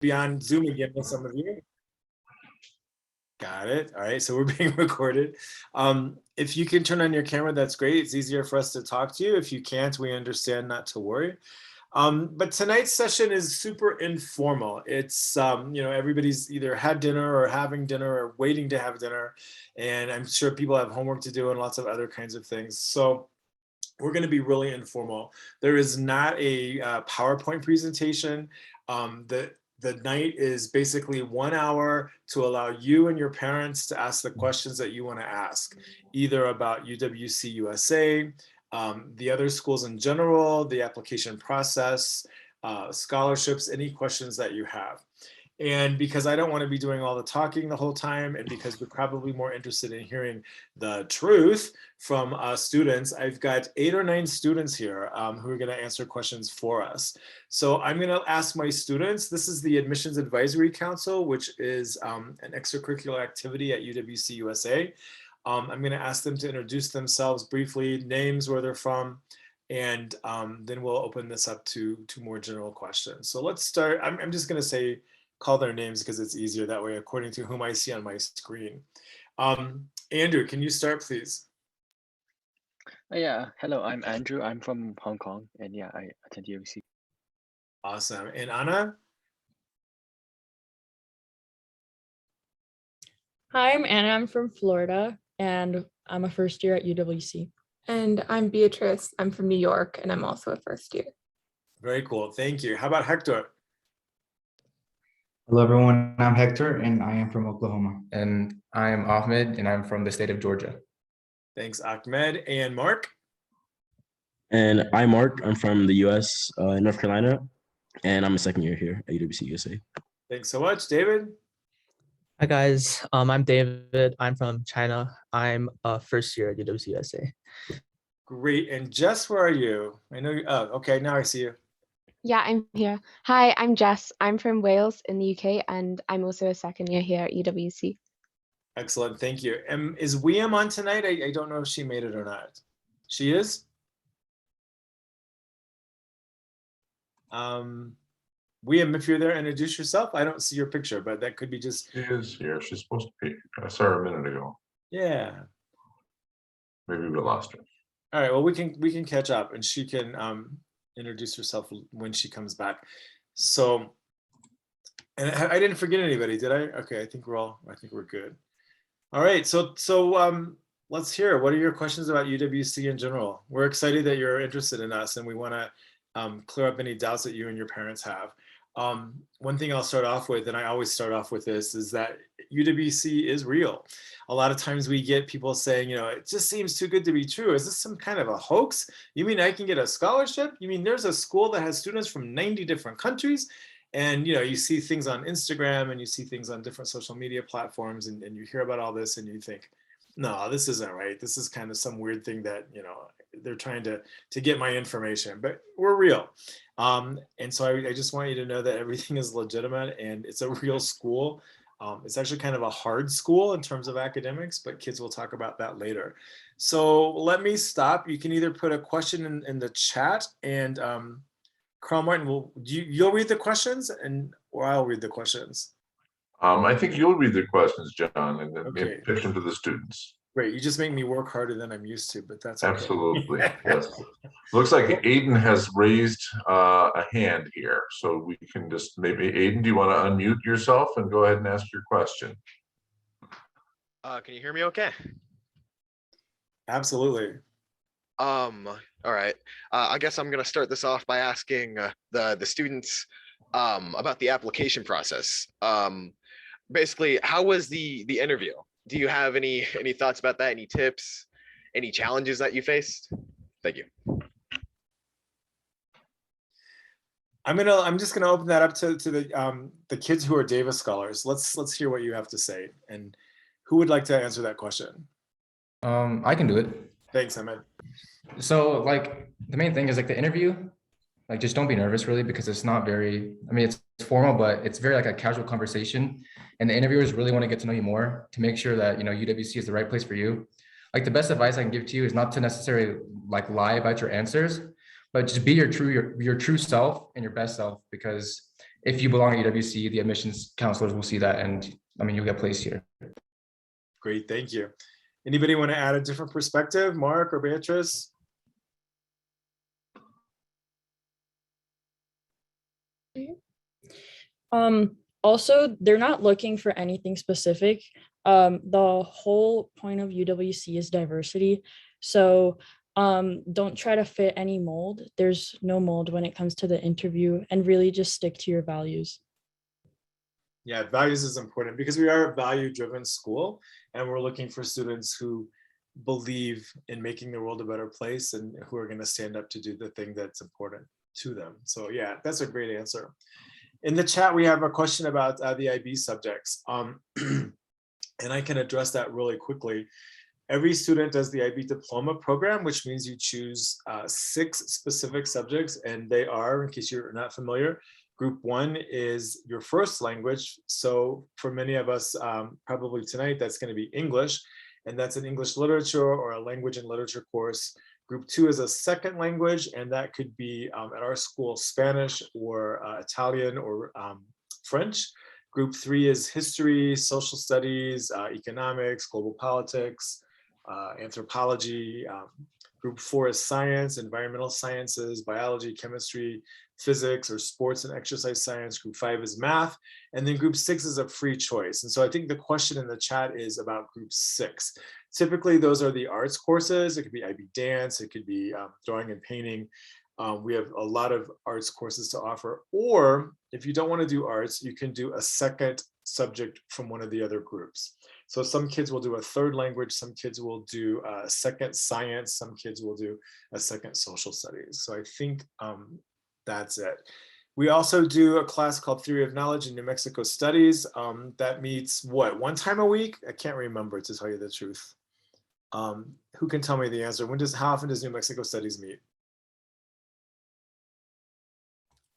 be on Zoom again with some of you. Got it. All right, so we're being recorded. If you can turn on your camera, that's great. It's easier for us to talk to you. If you can't, we understand, not to worry. But tonight's session is super informal. It's, everybody's either had dinner or having dinner or waiting to have dinner. And I'm sure people have homework to do and lots of other kinds of things. So we're going to be really informal. There is not a PowerPoint presentation. The night is basically 1 hour to allow you and your parents to ask the questions that you want to ask, either about UWC-USA, the other schools in general, the application process, scholarships, any questions that you have. And because I don't want to be doing all the talking the whole time, and because we're probably more interested in hearing the truth from students, I've got 8 or 9 students here who are going to answer questions for us. So I'm going to ask my students, this is the Admissions Advisory Council, which is an extracurricular activity at UWC-USA. I'm going to ask them to introduce themselves briefly, names, where they're from, and then we'll open this up to more general questions. So let's start. I'm just going to call their names because it's easier that way, according to whom I see on my screen. Andrew, can you start, please? Yeah, hello, I'm Andrew. I'm from Hong Kong, and yeah, I attend UWC. Awesome. And Ana? Hi, I'm Anna. I'm from Florida, and I'm a first year at UWC. And I'm Beatrice. I'm from New York, and I'm also a first year. Very cool. Thank you. How about Hector? Hello, everyone. I'm Hector, and I am from Oklahoma. And I am Ahmed, and I'm from the state of Georgia. Thanks, Ahmed. And Mark? And I'm Mark. I'm from the U.S., North Carolina, and I'm a second year here at UWC-USA. Thanks so much. David? Hi, guys. I'm David. I'm from China. I'm a first year at UWC-USA. Great. And Jess, where are you? I know you. Oh, okay. Now I see you. Yeah, I'm here. Hi, I'm Jess. I'm from Wales in the UK, and I'm also a second year here at UWC. Excellent, thank you. Is William on tonight? I don't know if she made it or not. She is? William, if you're there, introduce yourself. I don't see your picture, but that could be just... She is here. She's supposed to be. I saw her a minute ago. Yeah. Maybe we lost her. All right, well, we can catch up, and she can introduce herself when she comes back. So, and I didn't forget anybody, did I? Okay, I think we're good. All right, so let's hear, what are your questions about UWC in general? We're excited that you're interested in us, and we want to clear up any doubts that you and your parents have. One thing I'll start off with, and I always start off with this, is that UWC is real. A lot of times we get people saying, it just seems too good to be true. Is this some kind of a hoax? You mean I can get a scholarship? You mean there's a school that has students from 90 different countries? And you see things on Instagram and you see things on different social media platforms, and you hear about all this and you think, no, this isn't right. This is kind of some weird thing that, they're trying to get my information, but we're real. And so I just want you to know that everything is legitimate and it's a real school. It's actually kind of a hard school in terms of academics, but kids will talk about that later. So let me stop. You can either put a question in the chat, and Carl Martin, you'll read the questions, or I'll read the questions. I think you'll read the questions, John, and then Okay. pitch them to the students. Great. You just make me work harder than I'm used to, but that's okay. Absolutely. Yes. Looks like Aiden has raised a hand here, so we can just maybe, Aiden, do you want to unmute yourself and go ahead and ask your question? Can you hear me okay? Absolutely. All right. I guess I'm going to start this off by asking the students about the application process. Basically, how was the interview? Do you have any thoughts about that? Any tips? Any challenges that you faced? Thank you. I'm just gonna open that up to the kids who are Davis scholars. Let's hear what you have to say. And who would like to answer that question? I can do it. Thanks, Ahmed. So the main thing is the interview, just don't be nervous really, because it's not very, it's formal, but it's very a casual conversation. And the interviewers really want to get to know you more to make sure that, UWC is the right place for you. The best advice I can give to you is not to necessarily lie about your answers, but just be your true self and your best self, because if you belong at UWC, the admissions counselors will see that, and I mean, you'll get placed here. Great, thank you. Anybody want to add a different perspective, Mark or Beatrice? Also, they're not looking for anything specific. The whole point of UWC is diversity. So don't try to fit any mold. There's no mold when it comes to the interview, and really just stick to your values. Yeah, values is important because we are a value-driven school, and we're looking for students who believe in making the world a better place and who are going to stand up to do the thing that's important to them. So yeah, that's a great answer. In the chat, we have a question about the IB subjects, and I can address that really quickly. Every student does the IB diploma program, which means you choose 6 specific subjects, and they are, in case you're not familiar, Group 1 is your first language. So for many of us, probably tonight, that's going to be English, and that's an English literature or a language and literature course. Group 2 is a second language, and that could be at our school Spanish or Italian or French. Group 3 is history, social studies, economics, global politics, anthropology. Group 4 is science, environmental sciences, biology, chemistry, physics, or sports and exercise science. Group 5 is math, and then Group 6 is a free choice. And so I think the question in the chat is about Group 6. Typically, those are the arts courses. It could be IB dance, it could be drawing and painting. We have a lot of arts courses to offer. Or if you don't want to do arts, you can do a second subject from one of the other groups. So some kids will do a third language, some kids will do a second science, some kids will do a second social studies. So I think that's it. We also do a class called Theory of Knowledge in New Mexico Studies. That meets what, 1 time a week? I can't remember, to tell you the truth. Who can tell me the answer? How often does New Mexico Studies meet?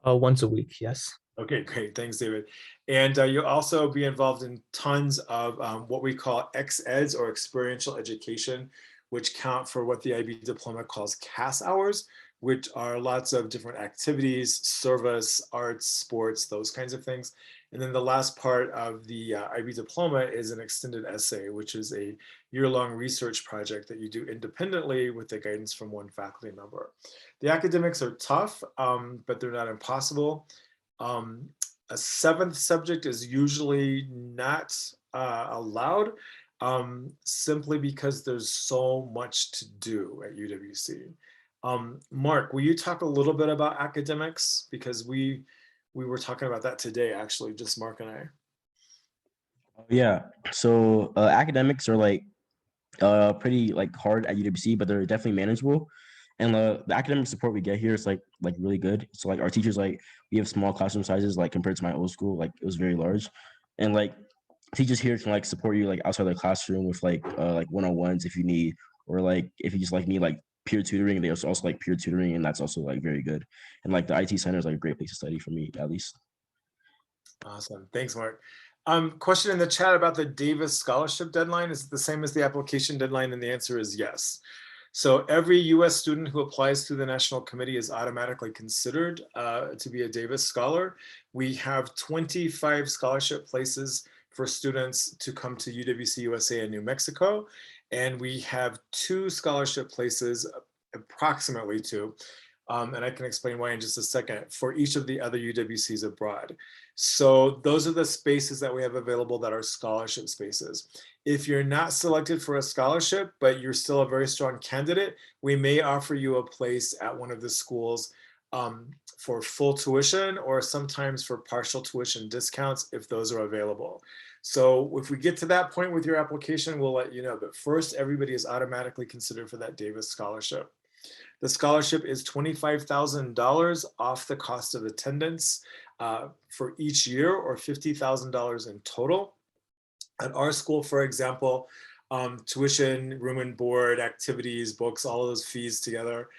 Once a week, yes. Okay, great. Thanks, David. And you'll also be involved in tons of what we call ex-eds or experiential education, which count for what the IB diploma calls CAS hours, which are lots of different activities, service, arts, sports, those kinds of things. And then the last part of the IB diploma is an extended essay, which is a year-long research project that you do independently with the guidance from one faculty member. The academics are tough, but they're not impossible. A 7th subject is usually not allowed, simply because there's so much to do at UWC. Mark, will you talk a little bit about academics? Because we were talking about that today, actually, just Mark and I. Yeah, so academics are like pretty like hard at UWC, but they're definitely manageable. And the academic support we get here is like really good. So like our teachers, like we have small classroom sizes, like compared to my old school, like it was very large. And like teachers here can like support you like outside the classroom with like one-on-ones if you need, or like if you just like need like peer tutoring, they also like peer tutoring, and that's also like very good. And like the IT center is like a great place to study for me, at least. Awesome, thanks, Mark. Question in the chat about the Davis scholarship deadline. Is it the same as the application deadline? And the answer is yes. So every US student who applies through the National Committee is automatically considered to be a Davis Scholar. We have 25 scholarship places for students to come to UWC-USA in New Mexico. And we have 2 scholarship places, approximately 2, and I can explain why in just a second, for each of the other UWCs abroad. So those are the spaces that we have available that are scholarship spaces. If you're not selected for a scholarship, but you're still a very strong candidate, we may offer you a place at one of the schools for full tuition, or sometimes for partial tuition discounts if those are available. So if we get to that point with your application, we'll let you know. But first, everybody is automatically considered for that Davis scholarship. The scholarship is $25,000 off the cost of attendance for each year, or $50,000 in total. At our school, for example, tuition, room and board, activities, books, all of those fees together,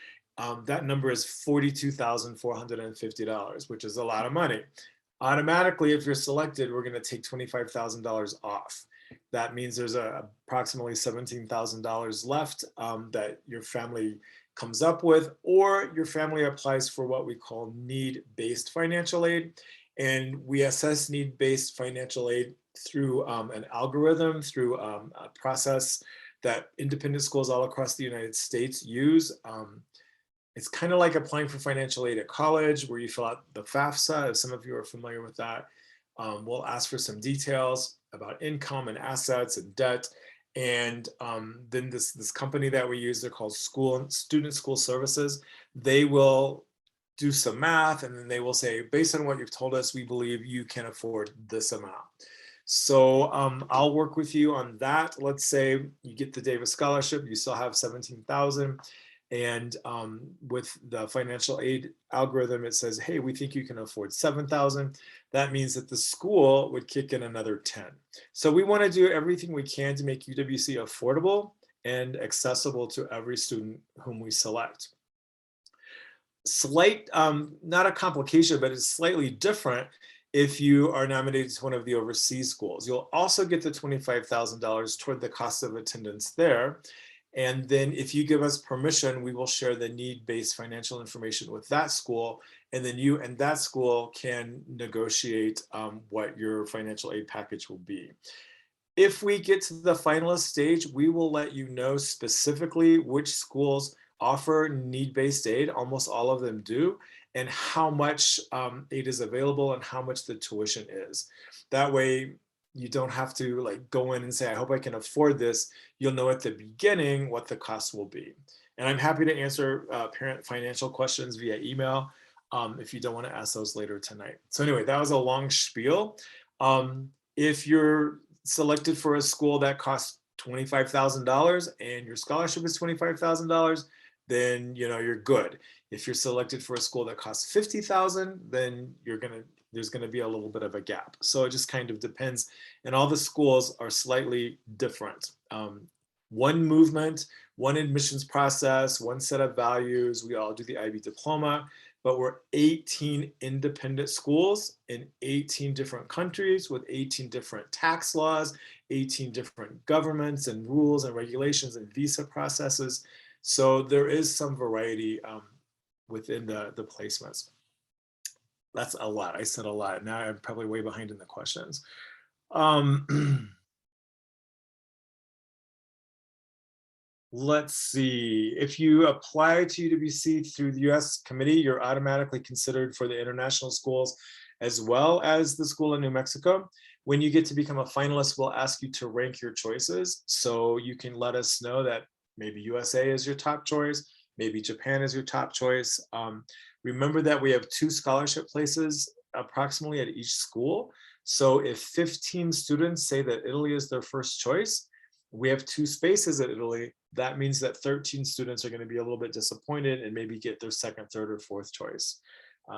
that number is $42,450, which is a lot of money. Automatically, if you're selected, we're going to take $25,000 off. That means there's approximately $17,000 left that your family comes up with, or your family applies for what we call need-based financial aid. And we assess need-based financial aid through an algorithm, through a process that independent schools all across the United States use. It's kind of like applying for financial aid at college, where you fill out the FAFSA, if some of you are familiar with that. We'll ask for some details about income and assets and debt. And then this company that we use, they're called Student School Services. They will do some math, and then they will say, based on what you've told us, we believe you can afford this amount. So I'll work with you on that. Let's say you get the Davis Scholarship, you still have 17,000. And with the financial aid algorithm, it says, hey, we think you can afford 7,000. That means that the school would kick in another 10. So we want to do everything we can to make UWC affordable and accessible to every student whom we select. Slight, not a complication, but it's slightly different if you are nominated to one of the overseas schools. You'll also get the $25,000 toward the cost of attendance there. And then if you give us permission, we will share the need-based financial information with that school. And then you and that school can negotiate what your financial aid package will be. If we get to the finalist stage, we will let you know specifically which schools offer need-based aid. Almost all of them do, and how much aid is available and how much the tuition is. That way, you don't have to like go in and say, I hope I can afford this. You'll know at the beginning what the cost will be. And I'm happy to answer parent financial questions via email if you don't want to ask those later tonight. So anyway, that was a long spiel. If you're selected for a school that costs $25,000 and your scholarship is $25,000, then you're good. If you're selected for a school that costs $50,000, then there's going to be a little bit of a gap. So it just kind of depends. And all the schools are slightly different. One movement, one admissions process, one set of values. We all do the IB diploma, but we're 18 independent schools in 18 different countries with 18 different tax laws, 18 different governments and rules and regulations and visa processes. So there is some variety within the placements. That's a lot. I said a lot. Now I'm probably way behind in the questions. Let's see. If you apply to UWC through the US committee, you're automatically considered for the international schools as well as the school in New Mexico. When you get to become a finalist, we'll ask you to rank your choices. So you can let us know that maybe USA is your top choice, maybe Japan is your top choice. Remember that we have 2 scholarship places approximately at each school. So if 15 students say that Italy is their first choice, we have 2 spaces at Italy. That means that 13 students are going to be a little bit disappointed and maybe get their 2nd, 3rd, or 4th choice.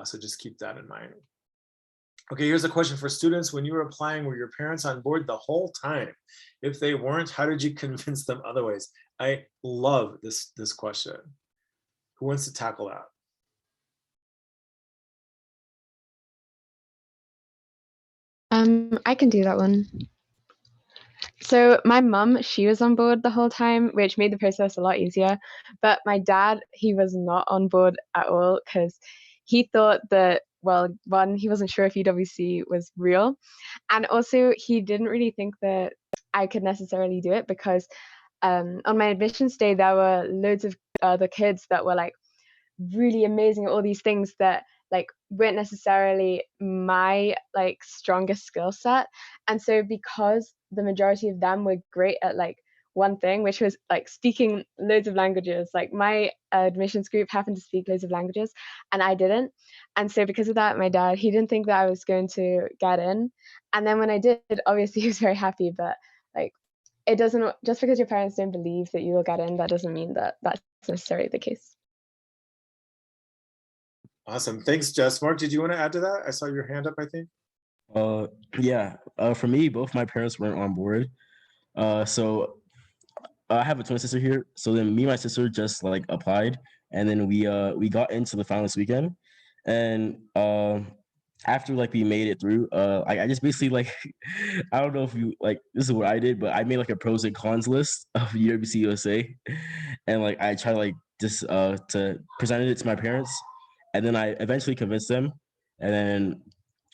So just keep that in mind. Okay, here's a question for students. When you were applying, were your parents on board the whole time? If they weren't, how did you convince them otherwise? I love this question. Who wants to tackle that? I can do that one. So my mum, she was on board the whole time, which made the process a lot easier. But my dad, he was not on board at all because he thought that, well, one, he wasn't sure if UWC was real. And also he didn't really think that I could necessarily do it because on my admissions day, there were loads of other kids that were like really amazing at all these things that like weren't necessarily my like strongest skill set. And so because the majority of them were great at like one thing, which was like speaking loads of languages, like my admissions group happened to speak loads of languages and I didn't. And so because of that, my dad, he didn't think that I was going to get in. And then when I did, obviously he was very happy, but like it doesn't, just because your parents don't believe that you will get in, that doesn't mean that that's necessarily the case. Awesome. Thanks, Jess. Mark, did you want to add to that? I saw your hand up, I think. Yeah. For me, both my parents weren't on board. So I have a twin sister here. So then me and my sister just like applied, and then we got into the finalist weekend, and after like we made it through, I just basically like I don't know if you like this is what I did, but I made like a pros and cons list of UWC-USA, and like I try like just to present it to my parents, and then I eventually convinced them, and then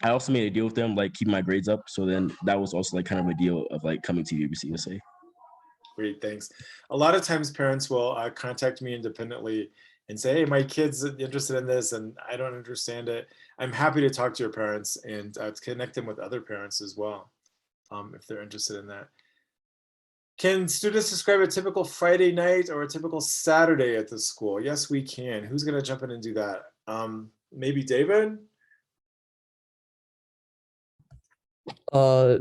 I also made a deal with them, like keep my grades up. So then that was also like kind of a deal of like coming to UWC-USA. Great, thanks. A lot of times parents will contact me independently and say, hey, my kid's interested in this and I don't understand it. I'm happy to talk to your parents and connect them with other parents as well, if they're interested in that. Can students describe a typical Friday night or a typical Saturday at the school? Yes, we can. Who's gonna jump in and do that? Maybe David? So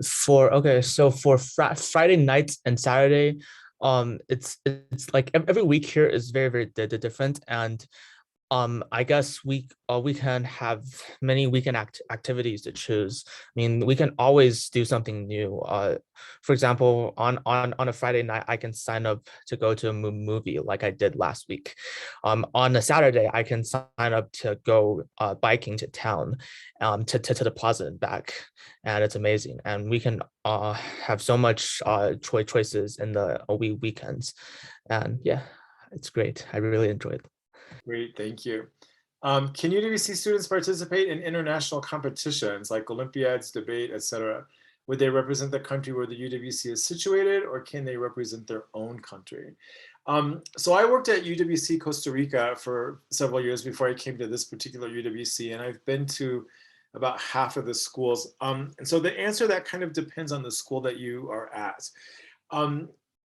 for Friday nights and Saturday, it's like every week here is very different, and I guess we can have many weekend activities to choose. I mean, we can always do something new. For example, on a Friday night, I can sign up to go to a movie like I did last week. On a Saturday, I can sign up to go biking to town, to the plaza and back, and it's amazing. And we can have so much choices in the weekends, and yeah, it's great. I really enjoy it. Great, thank you. Can UWC students participate in international competitions like Olympiads, debate, etc.? Would they represent the country where the UWC is situated, or can they represent their own country? So I worked at UWC Costa Rica for several years before I came to this particular UWC, and I've been to about half of the schools. And so the answer that kind of depends on the school that you are at.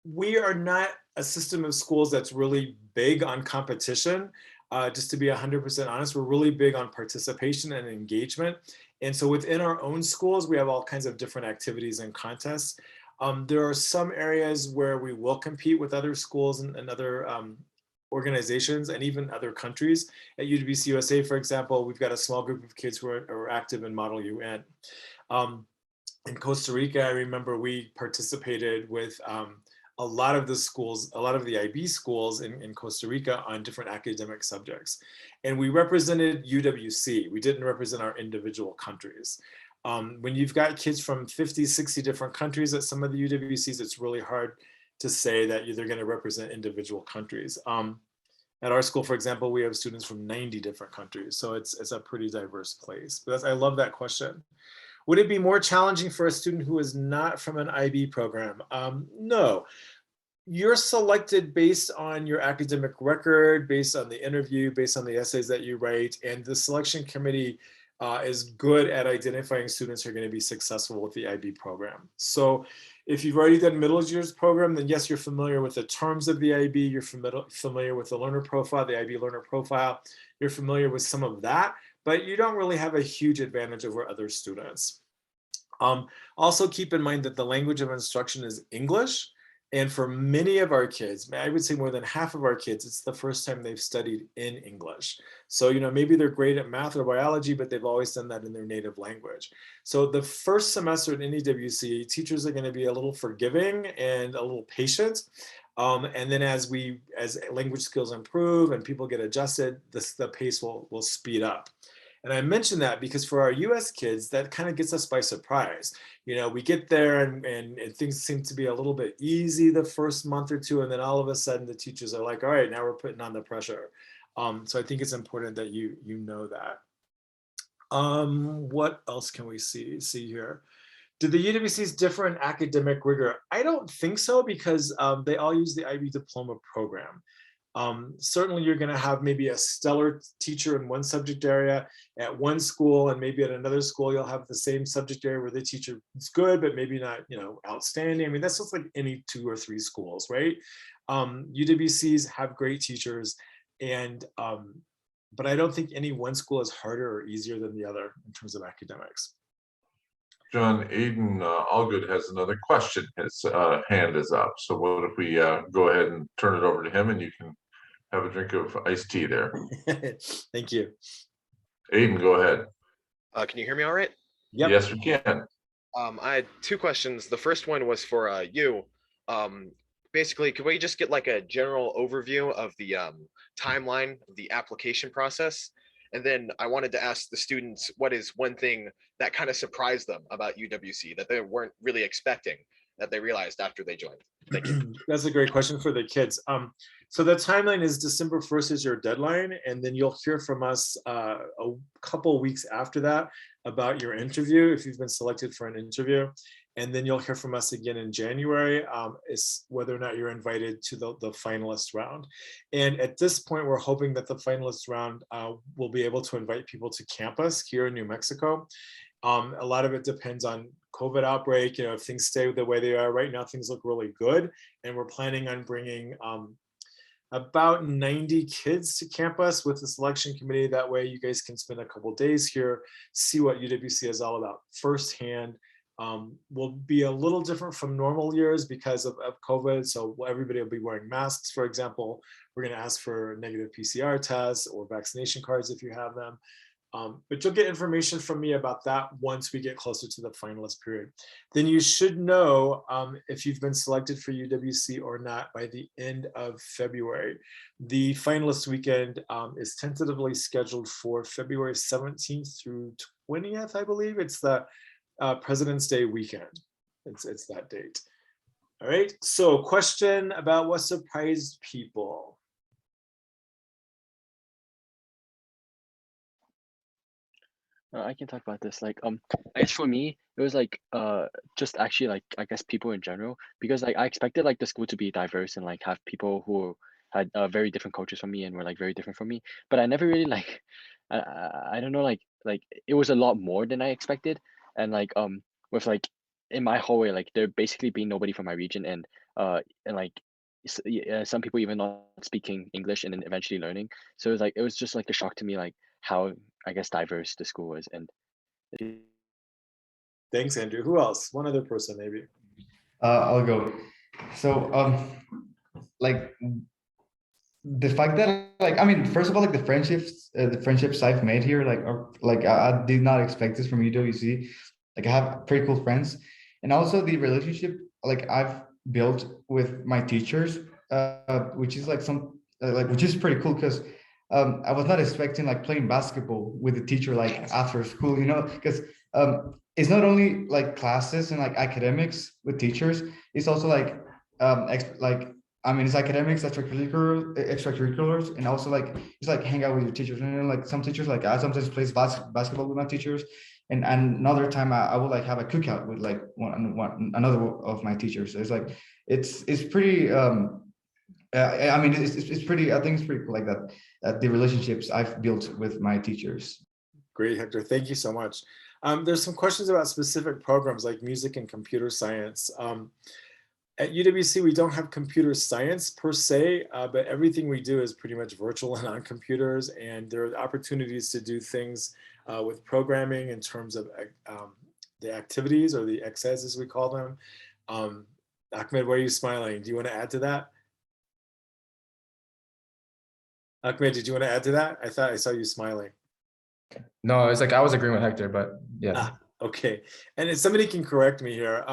We are not a system of schools that's really big on competition. Just to be 100% honest, we're really big on participation and engagement. And so within our own schools, we have all kinds of different activities and contests. There are some areas where we will compete with other schools and other organizations and even other countries. At UWC-USA, for example, we've got a small group of kids who are active in Model UN. In Costa Rica, I remember we participated with a lot of the schools, a lot of the IB schools in Costa Rica on different academic subjects. And we represented UWC. We didn't represent our individual countries. When you've got kids from 50, 60 different countries at some of the UWCs, it's really hard to say that they're going to represent individual countries. At our school, for example, we have students from 90 different countries. So it's a pretty diverse place. But I love that question. Would it be more challenging for a student who is not from an IB program? No. You're selected based on your academic record, based on the interview, based on the essays that you write, and the selection committee is good at identifying students who are going to be successful with the IB program. So if you've already done middle years program, then yes, you're familiar with the terms of the IB, you're familiar with the learner profile, the IB learner profile, you're familiar with some of that, but you don't really have a huge advantage over other students. Also keep in mind that the language of instruction is English. And for many of our kids, I would say more than half of our kids, it's the first time they've studied in English. So, maybe they're great at math or biology, but they've always done that in their native language. So the first semester at any WC, teachers are going to be a little forgiving and a little patient. And then as language skills improve and people get adjusted, the pace will speed up. And I mention that because for our US kids, that kind of gets us by surprise. We get there and things seem to be a little bit easy the first month or two, and then all of a sudden the teachers are like, all right, now we're putting on the pressure. So I think it's important that you know that. What else can we see here? Do the UWCs differ in academic rigor? I don't think so, because they all use the IB diploma program. Certainly you're going to have maybe a stellar teacher in one subject area at one school, and maybe at another school you'll have the same subject area where the teacher is good but maybe not outstanding. I mean, that's just like any 2 or 3 schools, right? UWCs have great teachers, and but I don't think any one school is harder or easier than the other in terms of academics. John, Aiden Allgood has another question. His hand is up. So what if we go ahead and turn it over to him, and you can have a drink of iced tea there. Thank you. Aiden, go ahead. Can you hear me all right? Yep. Yes, we can. I had 2 questions. The first one was for you. Basically, could we just get like a general overview of the timeline of the application process? And then I wanted to ask the students, what is one thing that kind of surprised them about UWC that they weren't really expecting? that they realized after they joined? Thank you. That's a great question for the kids. So the timeline is December 1st is your deadline, and then you'll hear from us a couple weeks after that about your interview, if you've been selected for an interview. And then you'll hear from us again in January, is whether or not you're invited to the finalist round. And at this point, we're hoping that the finalist round will be able to invite people to campus here in New Mexico. A lot of it depends on COVID outbreak. If things stay the way they are right now, things look really good. And we're planning on bringing about 90 kids to campus with the selection committee. That way you guys can spend a couple days here, see what UWC is all about firsthand. Will be a little different from normal years because of COVID. So everybody will be wearing masks, for example. We're going to ask for negative PCR tests or vaccination cards if you have them. But you'll get information from me about that once we get closer to the finalist period. Then you should know if you've been selected for UWC or not by the end of February. The finalist weekend is tentatively scheduled for February 17th through 20th, I believe. It's the President's Day weekend. It's that date. All right, so question about what surprised people. I can talk about this. Like, I guess for me, it was like, just actually like, I guess people in general, because like I expected like the school to be diverse and like have people who had very different cultures from me and were like very different from me. But I never really like, I don't know, like it was a lot more than I expected. And like, with like in my hallway, like there basically being nobody from my region, and like some people even not speaking English and then eventually learning. So it was just like a shock to me, like how I guess diverse the school was. And thanks, Andrew. Who else? One other person, maybe. I'll go. So like the fact that like, I mean, first of all, like the friendships I've made here, like I did not expect this from UWC. Like I have pretty cool friends, and also the relationship like I've built with my teachers, which is like which is pretty cool, because I was not expecting like playing basketball with a teacher like after school, because it's not only like classes and like academics with teachers, it's also like it's academics, extracurriculars, and also like just like hang out with your teachers. And like some teachers, like I sometimes plays basketball with my teachers, and another time I will like have a cookout with like another of my teachers. So it's like it's pretty. It's pretty. I think it's pretty cool like that. The relationships I've built with my teachers. Great, Hector. Thank you so much. There's some questions about specific programs like music and computer science. At UWC, we don't have computer science per se, but everything we do is pretty much virtual and on computers, and there are opportunities to do things with programming in terms of the activities, or the XS as we call them. Ahmed, why are you smiling? Do you want to add to that? Ahmed, did you want to add to that? I thought I saw you smiling. No, it's like I was agreeing with Hector, but yeah. Okay, and if somebody can correct me here,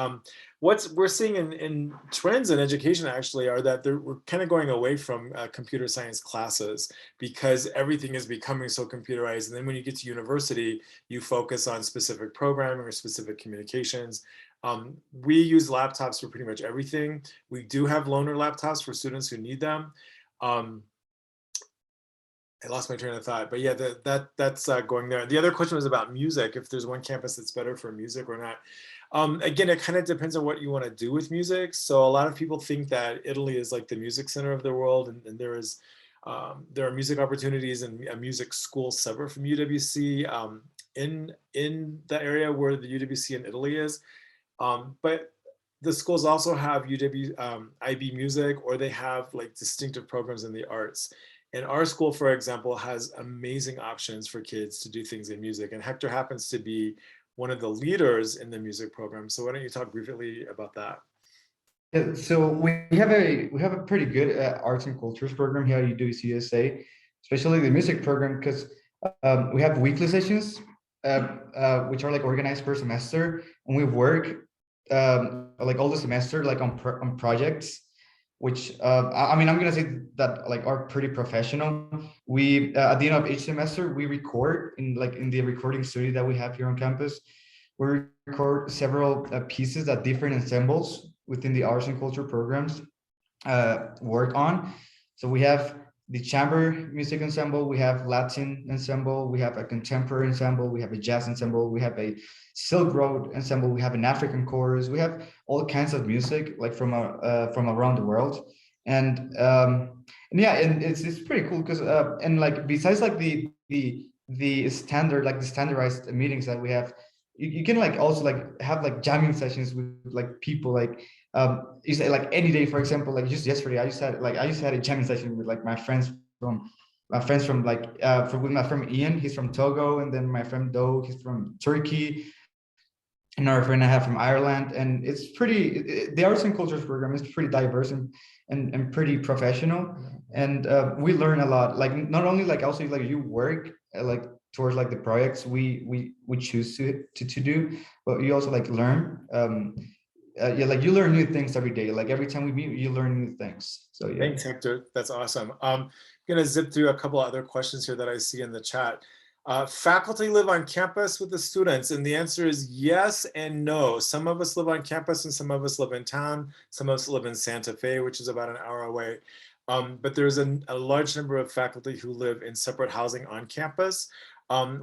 what we're seeing in trends in education actually are that we're kind of going away from computer science classes, because everything is becoming so computerized. And then when you get to university, you focus on specific programming or specific communications. We use laptops for pretty much everything. We do have loaner laptops for students who need them. I lost my train of thought, but yeah, that's going there. The other question was about music, if there's one campus that's better for music or not. Again, it kind of depends on what you want to do with music. So a lot of people think that Italy is like the music center of the world, and there are music opportunities and a music school separate from UWC in the area where the UWC in Italy is. But the schools also have IB music, or they have like distinctive programs in the arts. And our school, for example, has amazing options for kids to do things in music. And Hector happens to be one of the leaders in the music program. So why don't you talk briefly about that? Yeah, so we have a pretty good arts and cultures program here at UWC-USA, especially the music program, because we have weekly sessions, which are like organized per semester, and we work like all the semester like on projects, which I'm gonna say that like are pretty professional. We at the end of each semester we record in the recording studio that we have here on campus. We record several pieces at different ensembles within the arts and culture programs work on. So we have the chamber music ensemble, we have Latin ensemble, we have a contemporary ensemble, we have a jazz ensemble, we have a Silk Road ensemble, we have an African chorus, we have all kinds of music like from around the world. And yeah, and it's pretty cool because and like besides like the standardized meetings that we have, you can like also like have like jamming sessions with like people like you say like any day. For example, like just yesterday I just had a jamming session with like my friends from like with my friend Ian, he's from Togo, and then my friend Do, he's from Turkey, another friend I have from Ireland. And it's pretty, the arts and cultures program is pretty diverse and pretty professional. And we learn a lot, like not only like also like you work like towards like the projects we choose to do, but you also like learn. Yeah, like you learn new things every day. Like every time we meet, you learn new things. So yeah. Thanks, Hector. That's awesome. I'm gonna zip through a couple other questions here that I see in the chat. Faculty live on campus with the students, and the answer is yes and no. Some of us live on campus and some of us live in town. Some of us live in Santa Fe, which is about an hour away. But there's a large number of faculty who live in separate housing on campus.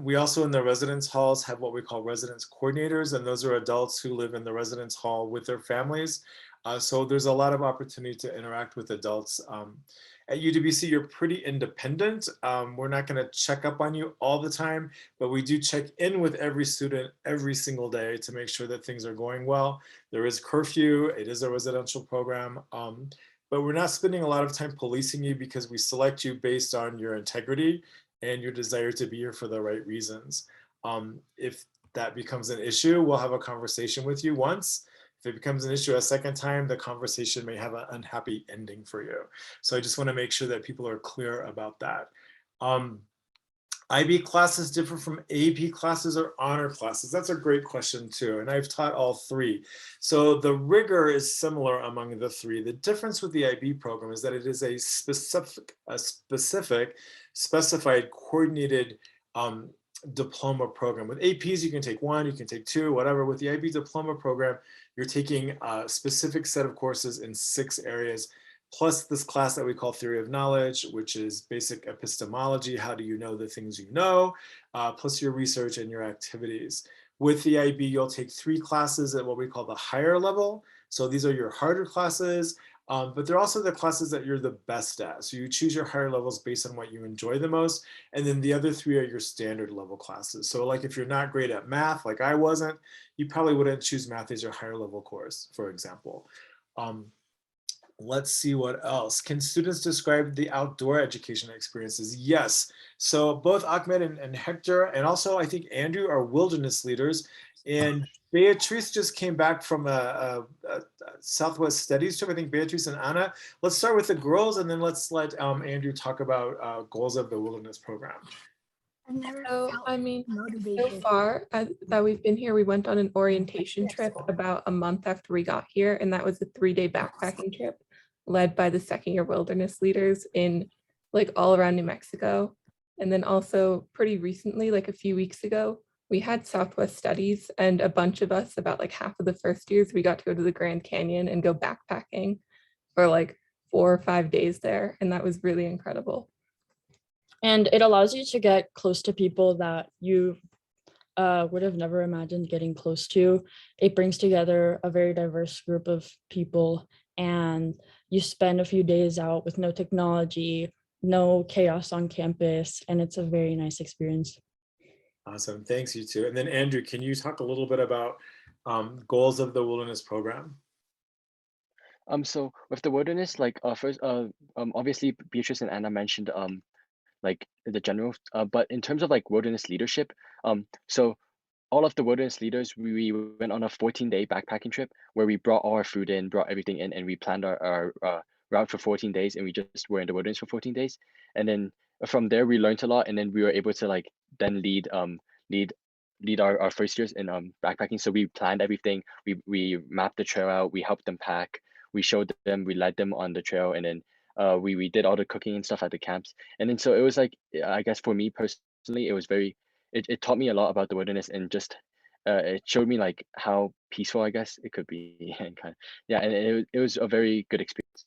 We also in the residence halls have what we call residence coordinators, and those are adults who live in the residence hall with their families. So there's a lot of opportunity to interact with adults. At UWC, you're pretty independent. We're not gonna check up on you all the time, but we do check in with every student every single day to make sure that things are going well. There is curfew, it is a residential program, but we're not spending a lot of time policing you because we select you based on your integrity and your desire to be here for the right reasons. If that becomes an issue, we'll have a conversation with you once. If it becomes an issue a second time, the conversation may have an unhappy ending for you. So I just want to make sure that people are clear about that. IB classes differ from AP classes or honor classes? That's a great question too, and I've taught all three. So the rigor is similar among the three. The difference with the IB program is that it is a specified, coordinated diploma program. With APs, you can take one, you can take two, whatever. With the IB diploma program, you're taking a specific set of courses in 6 areas, plus this class that we call theory of knowledge, which is basic epistemology. How do you know the things you know? Plus your research and your activities. With the IB, you'll take 3 classes at what we call the higher level. So these are your harder classes, but they're also the classes that you're the best at. So you choose your higher levels based on what you enjoy the most. And then the other 3 are your standard level classes. So like if you're not great at math, like I wasn't, you probably wouldn't choose math as your higher level course, for example. Let's see what else. Can students describe the outdoor education experiences? Yes. So both Ahmed and Hector, and also I think Andrew, are wilderness leaders. And Beatrice just came back from a Southwest Studies trip. I think Beatrice and Ana. Let's start with the girls, and then let's let Andrew talk about goals of the wilderness program. So, I mean, so far that we've been here, we went on an orientation trip about a month after we got here, and that was a 3-day backpacking trip led by the second-year wilderness leaders in like all around New Mexico. And then also pretty recently, like a few weeks ago, we had Southwest Studies, and a bunch of us, about like half of the first years, we got to go to the Grand Canyon and go backpacking for like 4 or 5 days there, and that was really incredible. And it allows you to get close to people that you would have never imagined getting close to. It brings together a very diverse group of people, and you spend a few days out with no technology, no chaos on campus, and it's a very nice experience. Awesome, thanks you two. And then Andrew, can you talk a little bit about goals of the wilderness program? So with the wilderness, like first, obviously Beatrice and Ana mentioned like the general, but in terms of like wilderness leadership, so all of the wilderness leaders, we went on a 14-day backpacking trip where we brought all our food in, brought everything in, and we planned our route for 14 days, and we just were in the wilderness for 14 days. And then from there, we learned a lot, and then we were able to like then lead our first years in backpacking. So we planned everything, we mapped the trail out, we helped them pack, we showed them, we led them on the trail, and then we did all the cooking and stuff at the camps. And then so it was like, I guess for me personally, it was very, it taught me a lot about the wilderness and just it showed me like how peaceful I guess it could be, and kind of, yeah, and it was a very good experience.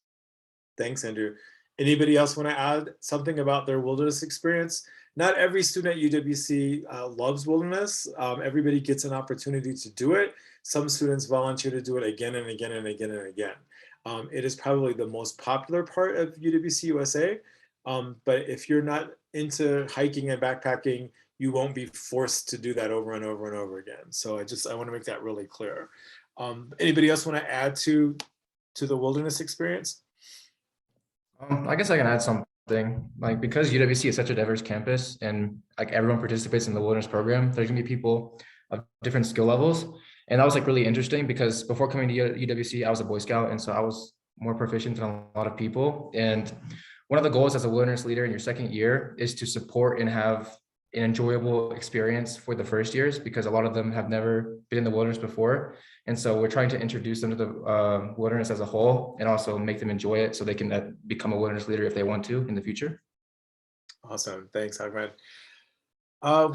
Thanks, Andrew. Anybody else want to add something about their wilderness experience? Not every student at UWC loves wilderness. Everybody gets an opportunity to do it. Some students volunteer to do it again and again and again and again. It is probably the most popular part of UWC-USA. But if you're not into hiking and backpacking, you won't be forced to do that over and over and over again. So I want to make that really clear. Anybody else want to add to the wilderness experience? I guess I can add something. Like, because UWC is such a diverse campus and like everyone participates in the wilderness program, there's gonna be people of different skill levels. And that was like really interesting because before coming to UWC, I was a Boy Scout. And so I was more proficient than a lot of people. And one of the goals as a wilderness leader in your second year is to support and have an enjoyable experience for the first years, because a lot of them have never been in the wilderness before. And so we're trying to introduce them to the wilderness as a whole and also make them enjoy it so they can become a wilderness leader if they want to in the future. Awesome, thanks, Ahmed.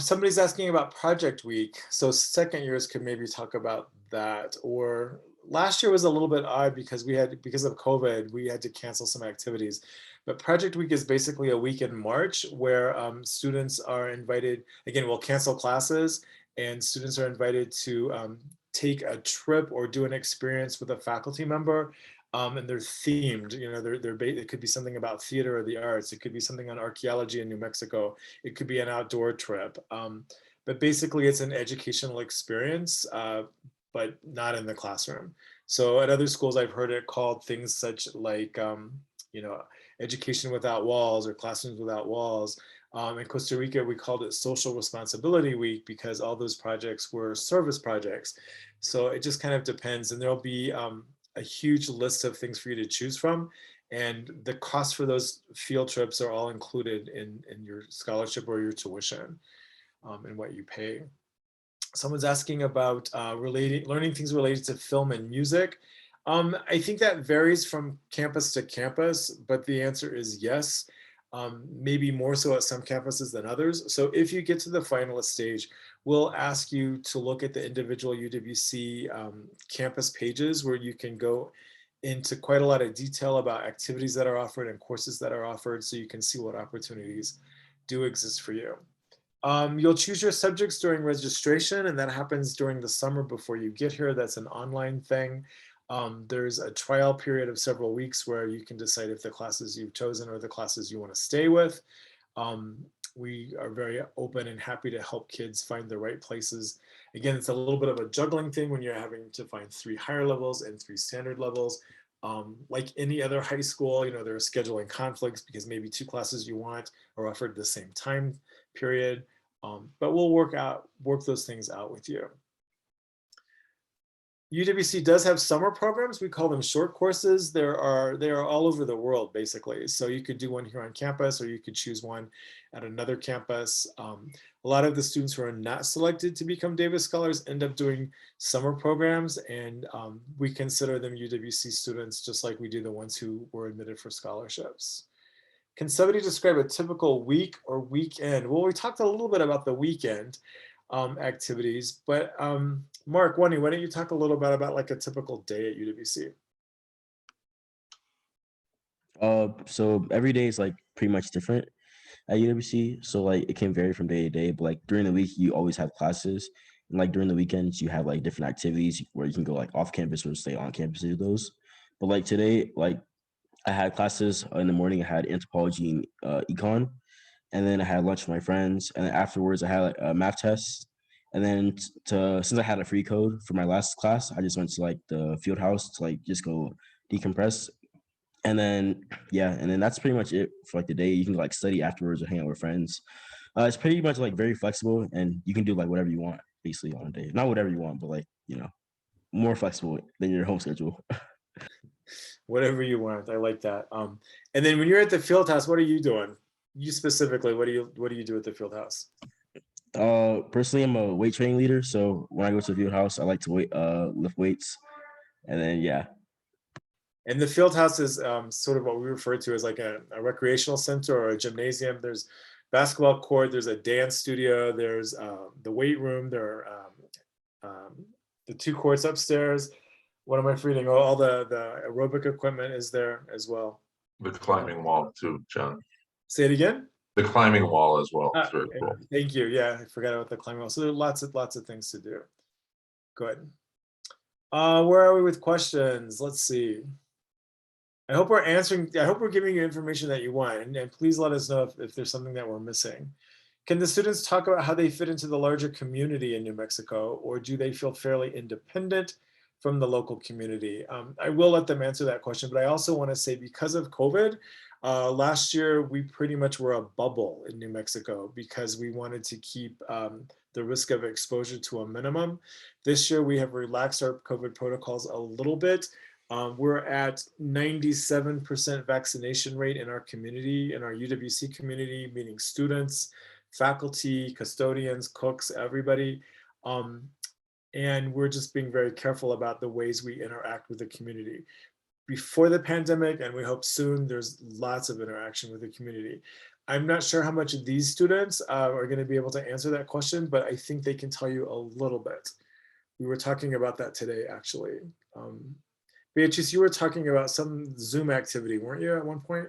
Somebody's asking about Project Week. So second years could maybe talk about that. Or last year was a little bit odd because because of COVID, we had to cancel some activities. But Project Week is basically a week in March where students are invited, again, we'll cancel classes and students are invited to take a trip or do an experience with a faculty member. And they're themed, you know, it could be something about theater or the arts. It could be something on archaeology in New Mexico. It could be an outdoor trip. But basically it's an educational experience, but not in the classroom. So at other schools, I've heard it called things such like, you know, Education Without Walls or Classrooms Without Walls. In Costa Rica, we called it Social Responsibility Week because all those projects were service projects. So it just kind of depends, and there'll be a huge list of things for you to choose from. And the cost for those field trips are all included in your scholarship or your tuition and what you pay. Someone's asking about learning things related to film and music. I think that varies from campus to campus, but the answer is yes. Maybe more so at some campuses than others. So if you get to the finalist stage, we'll ask you to look at the individual UWC campus pages where you can go into quite a lot of detail about activities that are offered and courses that are offered, so you can see what opportunities do exist for you. You'll choose your subjects during registration, and that happens during the summer before you get here. That's an online thing. There's a trial period of several weeks where you can decide if the classes you've chosen are the classes you want to stay with. We are very open and happy to help kids find the right places. Again, it's a little bit of a juggling thing when you're having to find 3 higher levels and 3 standard levels. Like any other high school, you know, there are scheduling conflicts because maybe 2 classes you want are offered at the same time period. But we'll work those things out with you. UWC does have summer programs. We call them short courses. They are all over the world, basically. So you could do one here on campus, or you could choose one at another campus. A lot of the students who are not selected to become Davis Scholars end up doing summer programs, and we consider them UWC students just like we do the ones who were admitted for scholarships. Can somebody describe a typical week or weekend? Well, we talked a little bit about the weekend activities, but Mark, Wani, why don't you talk a little bit about like a typical day at UWC? So every day is like pretty much different at UWC. So like it can vary from day to day, but like during the week you always have classes, and like during the weekends you have like different activities where you can go like off campus or stay on campus to do those. But like today, like I had classes in the morning. I had anthropology and econ, and then I had lunch with my friends, and then afterwards I had like a math test. And then since I had a free code for my last class, I just went to like the field house to like just go decompress. And then that's pretty much it for like the day. You can like study afterwards or hang out with friends. It's pretty much like very flexible, and you can do like whatever you want basically on a day. Not whatever you want, but like, you know, more flexible than your home schedule. Whatever you want. I like that. And then when you're at the field house, what are you doing? You specifically, what do you do at the field house? Personally, I'm a weight training leader. So when I go to the field house, I like to lift weights, and then yeah. And the field house is sort of what we refer to as like a recreational center or a gymnasium. There's basketball court, there's a dance studio, there's the weight room, there are the 2 courts upstairs. What am I forgetting? Oh, all the aerobic equipment is there as well. The climbing wall too, John. Say it again. The climbing wall as well. It's very cool. Thank you. Yeah, I forgot about the climbing wall. So there are lots of things to do. Good. Where are we with questions? Let's see. I hope we're giving you information that you want, and please let us know if there's something that we're missing. Can the students talk about how they fit into the larger community in New Mexico, or do they feel fairly independent from the local community? I will let them answer that question, but I also want to say, because of COVID, last year we pretty much were a bubble in New Mexico because we wanted to keep the risk of exposure to a minimum. This year we have relaxed our COVID protocols a little bit. We're at 97% vaccination rate in our community, in our UWC community, meaning students, faculty, custodians, cooks, everybody. And we're just being very careful about the ways we interact with the community. Before the pandemic, and we hope soon, there's lots of interaction with the community. I'm not sure how much of these students are going to be able to answer that question, but I think they can tell you a little bit. We were talking about that today, actually. Beatrice, you were talking about some Zoom activity, weren't you, at one point?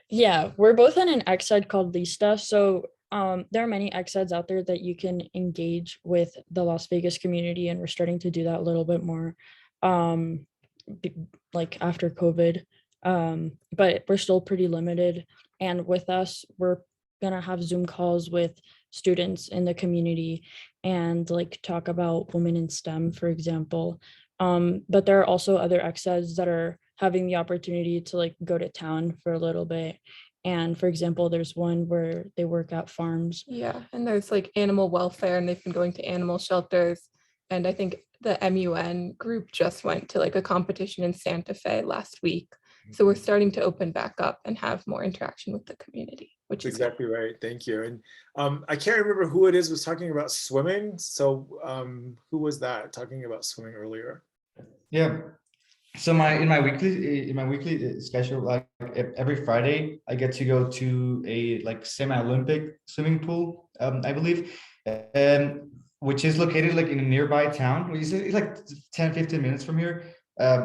Yeah, we're both in an X-Ed called Lista. So there are many X-Eds out there that you can engage with the Las Vegas community, and we're starting to do that a little bit more like after COVID. But we're still pretty limited. And with us, we're gonna have Zoom calls with students in the community and like talk about women in STEM, for example. But there are also other X-Eds that are having the opportunity to like go to town for a little bit. And for example, there's one where they work at farms. Yeah, and there's like animal welfare, and they've been going to animal shelters. And I think the MUN group just went to like a competition in Santa Fe last week. So we're starting to open back up and have more interaction with the community, which is exactly right. Thank you. And I can't remember who it is was talking about swimming. So who was that talking about swimming earlier? Yeah. So in my weekly schedule, like every Friday, I get to go to a like semi-Olympic swimming pool, I believe, which is located like in a nearby town. It's like 10-15 minutes from here.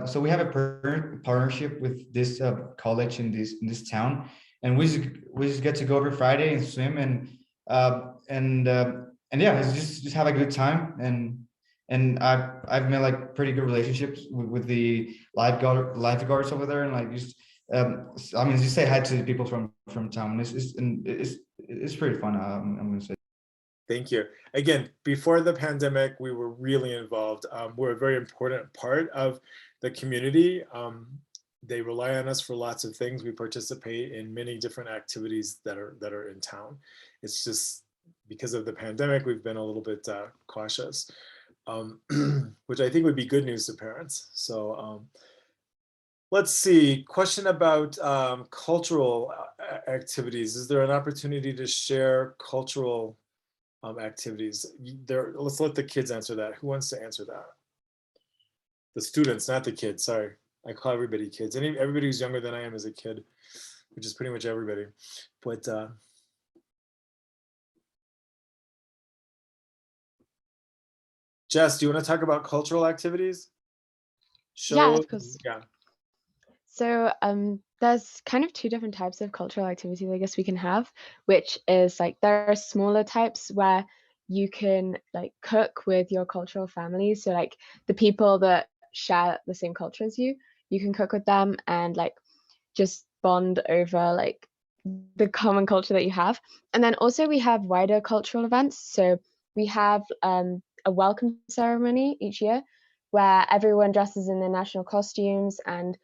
So we have a partnership with this college in this town, and we just get to go every Friday and swim and yeah, just have a good time. And I've made like pretty good relationships with the lifeguards over there, and like just I mean, just say hi to the people from town. It's pretty fun. I'm gonna say. Thank you. Again, before the pandemic, we were really involved. We're a very important part of the community. They rely on us for lots of things. We participate in many different activities that are in town. It's just because of the pandemic, we've been a little bit cautious. Which I think would be good news to parents. So let's see, question about cultural activities. Is there an opportunity to share cultural activities? Let's let the kids answer that. Who wants to answer that? The students, not the kids, sorry. I call everybody kids. Everybody who's younger than I am is a kid, which is pretty much everybody. But Jess, do you want to talk about cultural activities? Yeah, of course. Yeah. So there's kind of 2 different types of cultural activities I guess we can have, which is like there are smaller types where you can like cook with your cultural family. So like the people that share the same culture as you can cook with them and like just bond over like the common culture that you have. And then also we have wider cultural events. So we have a welcome ceremony each year where everyone dresses in their national costumes and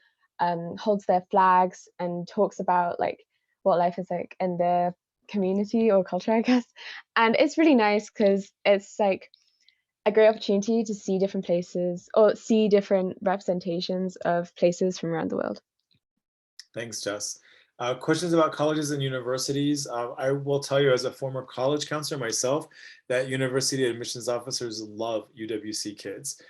holds their flags and talks about like what life is like in their community or culture, I guess. And it's really nice because it's like a great opportunity to see different places or see different representations of places from around the world. Thanks, Jess. Questions about colleges and universities. I will tell you as a former college counselor myself that university admissions officers love UWC kids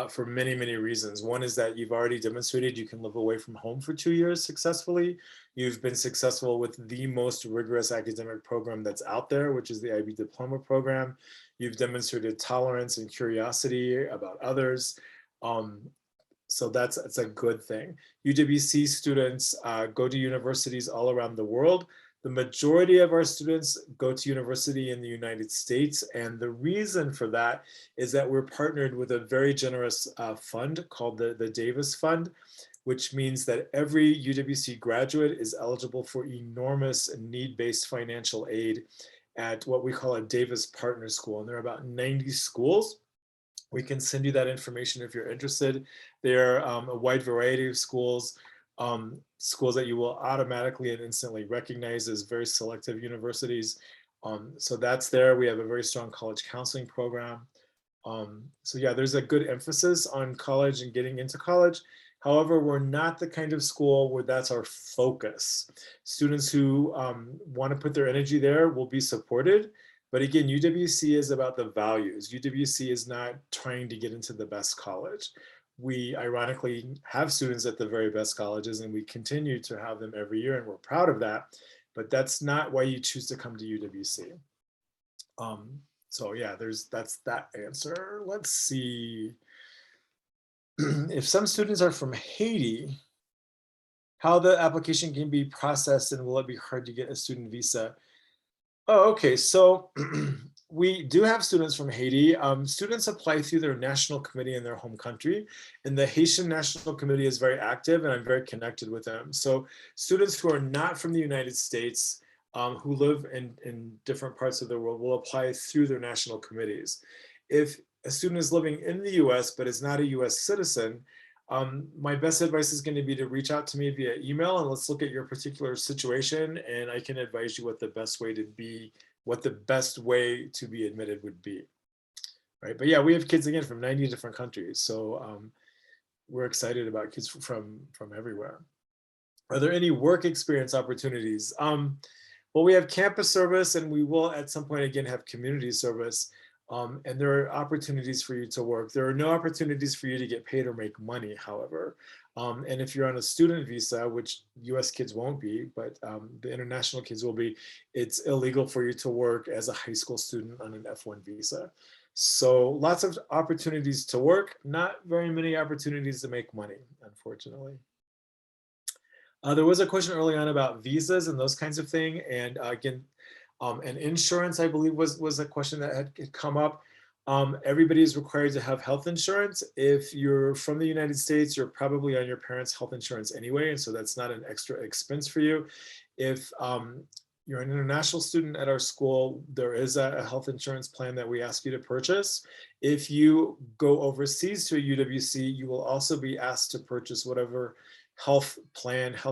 for many, many reasons. One is that you've already demonstrated you can live away from home for 2 years successfully. You've been successful with the most rigorous academic program that's out there, which is the IB diploma program. You've demonstrated tolerance and curiosity about others. So that's a good thing. UWC students go to universities all around the world. The majority of our students go to university in the United States. And the reason for that is that we're partnered with a very generous fund called the Davis Fund, which means that every UWC graduate is eligible for enormous need-based financial aid at what we call a Davis Partner School. And there are about 90 schools. We can send you that information if you're interested. There are a wide variety of schools, schools that you will automatically and instantly recognize as very selective universities. So that's there. We have a very strong college counseling program. So yeah, there's a good emphasis on college and getting into college. However, we're not the kind of school where that's our focus. Students who want to put their energy there will be supported. But again, UWC is about the values. UWC is not trying to get into the best college. We ironically have students at the very best colleges, and we continue to have them every year, and we're proud of that. But that's not why you choose to come to UWC. So yeah, that's that answer. Let's see. If some students are from Haiti, how the application can be processed, and will it be hard to get a student visa? Oh, okay. So we do have students from Haiti. Students apply through their national committee in their home country, and the Haitian National Committee is very active, and I'm very connected with them. So students who are not from the United States, who live in different parts of the world, will apply through their national committees. If a student is living in the US but is not a US citizen, my best advice is going to be to reach out to me via email, and let's look at your particular situation, and I can advise you what the best way to be, what the best way to be admitted would be. Right. But yeah, we have kids again from 90 different countries. So we're excited about kids from everywhere. Are there any work experience opportunities? Well, we have campus service, and we will at some point again have community service. And there are opportunities for you to work. There are no opportunities for you to get paid or make money, however. And if you're on a student visa, which US kids won't be, but the international kids will be, it's illegal for you to work as a high school student on an F1 visa. So lots of opportunities to work, not very many opportunities to make money, unfortunately. There was a question early on about visas and those kinds of things. And again, and insurance, I believe, was a question that had come up. Everybody is required to have health insurance. If you're from the United States, you're probably on your parents' health insurance anyway, and so that's not an extra expense for you. If you're an international student at our school, there is a health insurance plan that we ask you to purchase. If you go overseas to a UWC, you will also be asked to purchase whatever health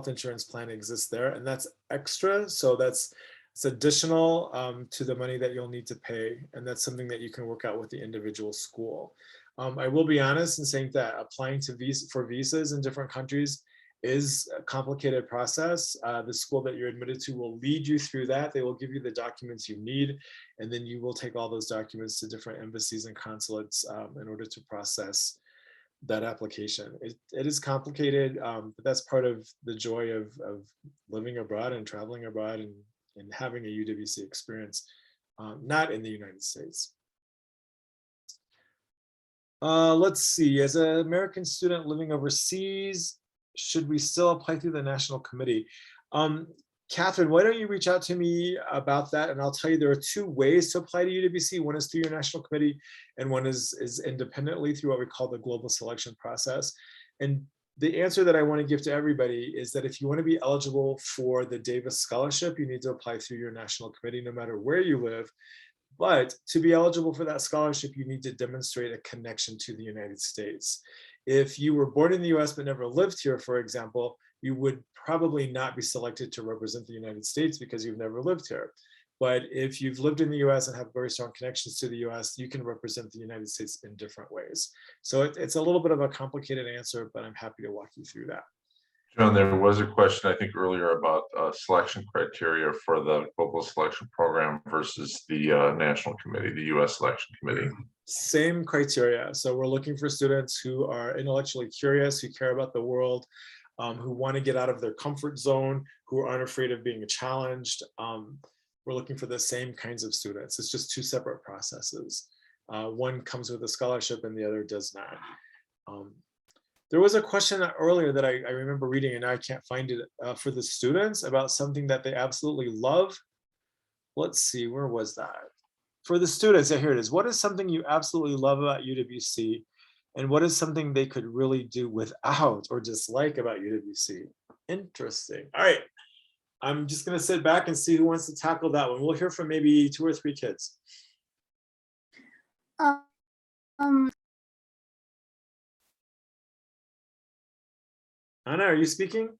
insurance plan exists there, and that's extra. So it's additional to the money that you'll need to pay, and that's something that you can work out with the individual school. I will be honest in saying that applying for visas in different countries is a complicated process. The school that you're admitted to will lead you through that. They will give you the documents you need, and then you will take all those documents to different embassies and consulates in order to process that application. It is complicated, but that's part of the joy of living abroad and traveling abroad and having a UWC experience, not in the United States. Let's see, as an American student living overseas, should we still apply through the National Committee? Catherine, why don't you reach out to me about that, and I'll tell you there are two ways to apply to UWC. One is through your National Committee, and one is independently through what we call the global selection process. And the answer that I want to give to everybody is that if you want to be eligible for the Davis Scholarship, you need to apply through your National Committee no matter where you live. But to be eligible for that scholarship, you need to demonstrate a connection to the United States. If you were born in the US but never lived here, for example, you would probably not be selected to represent the United States because you've never lived here. But if you've lived in the US and have very strong connections to the US, you can represent the United States in different ways. So it's a little bit of a complicated answer, but I'm happy to walk you through that. John, there was a question, I think, earlier about selection criteria for the global selection program versus the national committee, the U.S. selection committee. Same criteria. So we're looking for students who are intellectually curious, who care about the world, who want to get out of their comfort zone, who aren't afraid of being challenged. We're looking for the same kinds of students. It's just two separate processes. One comes with a scholarship and the other does not. There was a question earlier that I remember reading, and now I can't find it, for the students about something that they absolutely love. Let's see, where was that? For the students, yeah, here it is. What is something you absolutely love about UWC? And what is something they could really do without or dislike about UWC? Interesting. All right. I'm just going to sit back and see who wants to tackle that one. We'll hear from maybe 2 or 3 kids. Ana, are you speaking?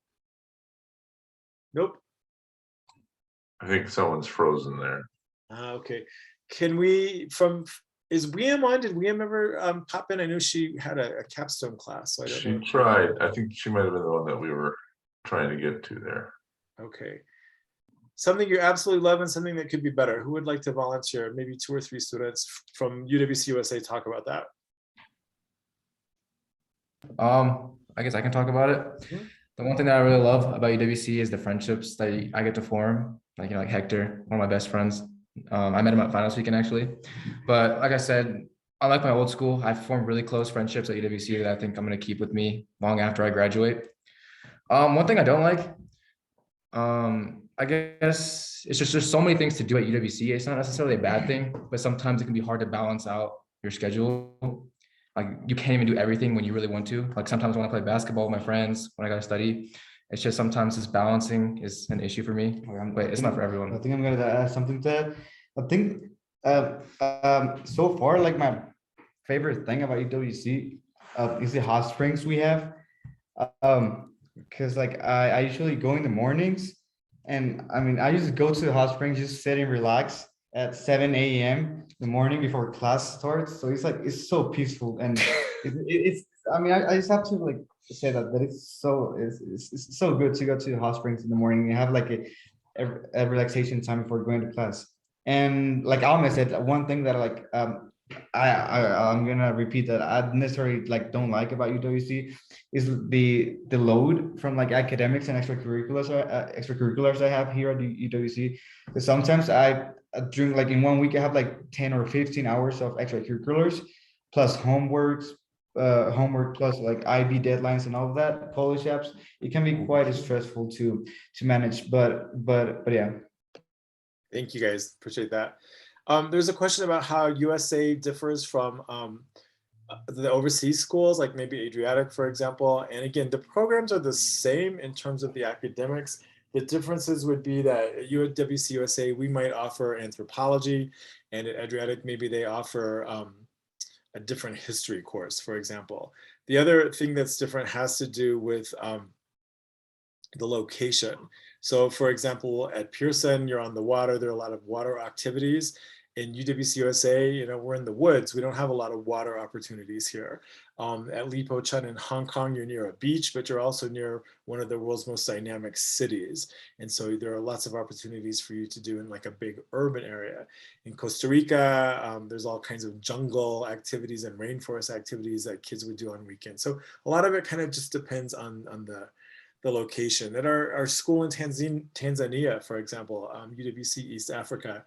Nope. I think someone's frozen there. Okay. Can we, is Wiam on? Did Wiam ever pop in? I know she had a capstone class. So I don't know. She tried. I think she might have been the one that we were trying to get to there. Okay. Something you absolutely love and something that could be better. Who would like to volunteer? Maybe 2 or 3 students from UWC-USA talk about that. I guess I can talk about it. Mm-hmm. The one thing that I really love about UWC is the friendships that I get to form. Like, like Hector, one of my best friends. I met him at finals weekend actually. But like I said, unlike my old school, I've formed really close friendships at UWC that I think I'm going to keep with me long after I graduate. One thing I don't like, I guess it's just there's so many things to do at UWC. It's not necessarily a bad thing, but sometimes it can be hard to balance out your schedule. Like you can't even do everything when you really want to. Like sometimes when I play basketball with my friends, when I gotta study, it's just sometimes this balancing is an issue for me. But it's not for everyone. I think I'm gonna add something to that. I think so far, like my favorite thing about UWC is the hot springs we have. Because like I usually go in the mornings, and I mean I just go to the hot springs, just sit and relax at 7 a.m. in the morning before class starts. So it's like it's so peaceful, and it's I mean I just have to like say that it's so good to go to the hot springs in the morning and have like a relaxation time before going to class. And like Ahmed said, one thing that like I'm gonna repeat that I necessarily like don't like about UWC is the load from like academics and extracurriculars I have here at the UWC. Because sometimes I during like in 1 week I have like 10 or 15 hours of extracurriculars plus homework plus like IB deadlines and all of that, polish apps. It can be quite stressful to manage, but yeah. Thank you guys, appreciate that. There's a question about how USA differs from the overseas schools, like maybe Adriatic, for example. And again, the programs are the same in terms of the academics. The differences would be that at UWC-USA, we might offer anthropology, and at Adriatic, maybe they offer a different history course, for example. The other thing that's different has to do with the location. So for example, at Pearson, you're on the water, there are a lot of water activities. In UWC-USA, you know, we're in the woods. We don't have a lot of water opportunities here. At Li Po Chun in Hong Kong, you're near a beach, but you're also near one of the world's most dynamic cities. And so there are lots of opportunities for you to do in like a big urban area. In Costa Rica, there's all kinds of jungle activities and rainforest activities that kids would do on weekends. So a lot of it kind of just depends on the location. At our school in Tanzania, for example, UWC East Africa,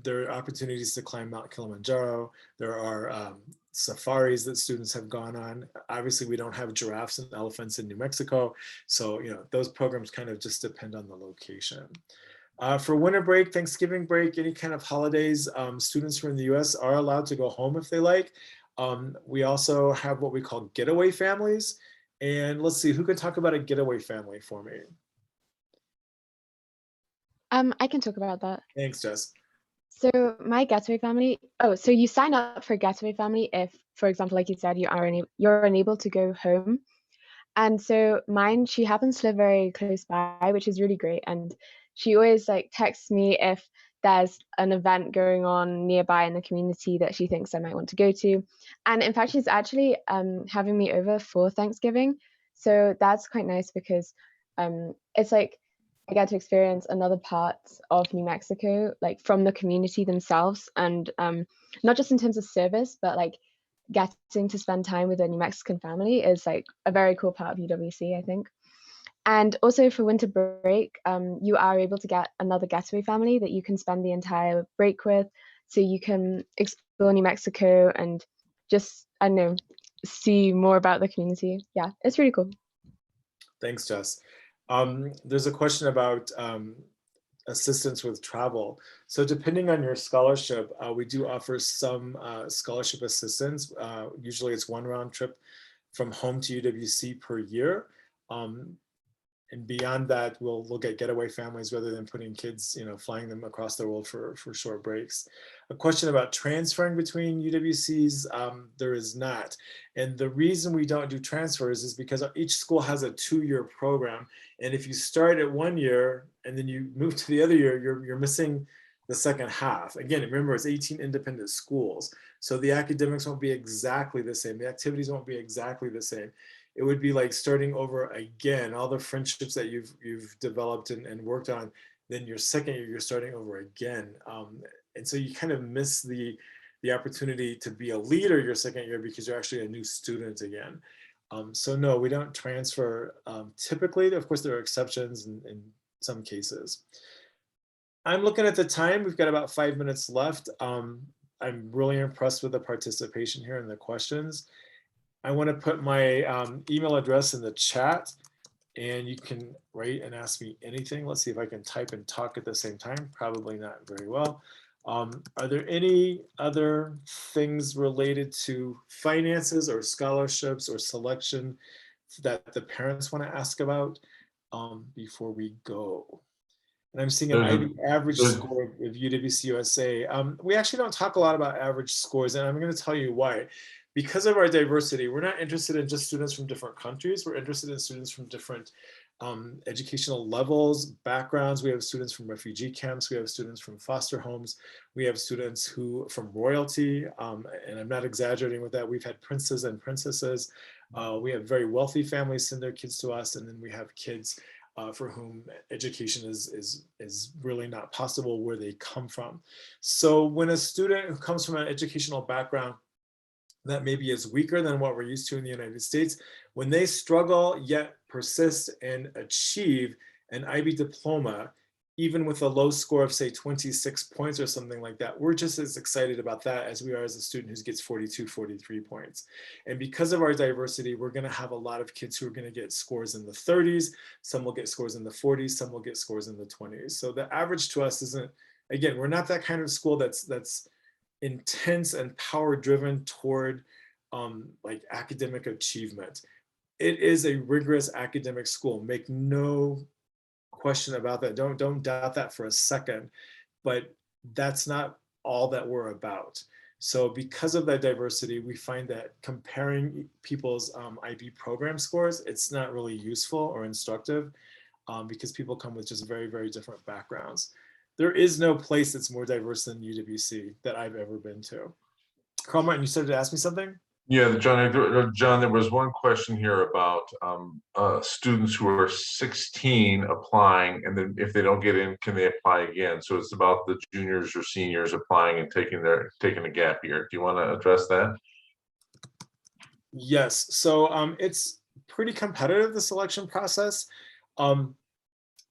there are opportunities to climb Mount Kilimanjaro. There are safaris that students have gone on. Obviously, we don't have giraffes and elephants in New Mexico. So, you know, those programs kind of just depend on the location. For winter break, Thanksgiving break, any kind of holidays, students from the US are allowed to go home if they like. We also have what we call getaway families. And let's see, who can talk about a getaway family for me? I can talk about that. Thanks, Jess. So my getaway family, so you sign up for getaway family if, for example, like you said, you're unable to go home. And so mine, she happens to live very close by, which is really great. And she always like texts me if there's an event going on nearby in the community that she thinks I might want to go to. And in fact, she's actually having me over for Thanksgiving. So that's quite nice because it's like I get to experience another part of New Mexico, like from the community themselves, and not just in terms of service, but like getting to spend time with a New Mexican family is like a very cool part of UWC, I think. And also for winter break, you are able to get another getaway family that you can spend the entire break with. So you can explore New Mexico and just, I don't know, see more about the community. Yeah, it's really cool. Thanks, Jess. There's a question about assistance with travel. So depending on your scholarship, we do offer some scholarship assistance. Usually it's one round trip from home to UWC per year. And beyond that, we'll look at getaway families rather than putting kids, flying them across the world for short breaks. A question about transferring between UWCs, there is not. And the reason we don't do transfers is because each school has a 2-year program. And if you start at 1 year and then you move to the other year, you're missing the second half. Again, remember, it's 18 independent schools. So the academics won't be exactly the same. The activities won't be exactly the same. It would be like starting over again, all the friendships that you've developed and worked on. Then your second year, you're starting over again. And so you kind of miss the opportunity to be a leader your second year because you're actually a new student again. So no, we don't transfer typically. Of course, there are exceptions in some cases. I'm looking at the time. We've got about 5 minutes left. I'm really impressed with the participation here and the questions. I want to put my email address in the chat, and you can write and ask me anything. Let's see if I can type and talk at the same time. Probably not very well. Are there any other things related to finances or scholarships or selection that the parents want to ask about before we go? And I'm seeing an IB average score of UWC-USA. We actually don't talk a lot about average scores, and I'm going to tell you why. Because of our diversity, we're not interested in just students from different countries. We're interested in students from different educational levels, backgrounds. We have students from refugee camps. We have students from foster homes. We have students from royalty, and I'm not exaggerating with that. We've had princes and princesses. We have very wealthy families send their kids to us, and then we have kids for whom education is really not possible where they come from. So when a student who comes from an educational background that maybe is weaker than what we're used to in the United States, when they struggle yet persist and achieve an IB diploma, even with a low score of say 26 points or something like that, we're just as excited about that as we are as a student who gets 42, 43 points. And because of our diversity, we're gonna have a lot of kids who are gonna get scores in the 30s, some will get scores in the 40s, some will get scores in the 20s. So the average to us isn't, again, we're not that kind of school that's intense and power driven toward like academic achievement. It is a rigorous academic school. Make no question about that. Don't doubt that for a second, but that's not all that we're about. So because of that diversity, we find that comparing people's IB program scores, it's not really useful or instructive because people come with just very, very different backgrounds. There is no place that's more diverse than UWC that I've ever been to. Carl Martin, you started to ask me something? Yeah, John, there was one question here about students who are 16 applying, and then if they don't get in, can they apply again? So it's about the juniors or seniors applying and taking a gap year. Do you want to address that? Yes, so it's pretty competitive, the selection process.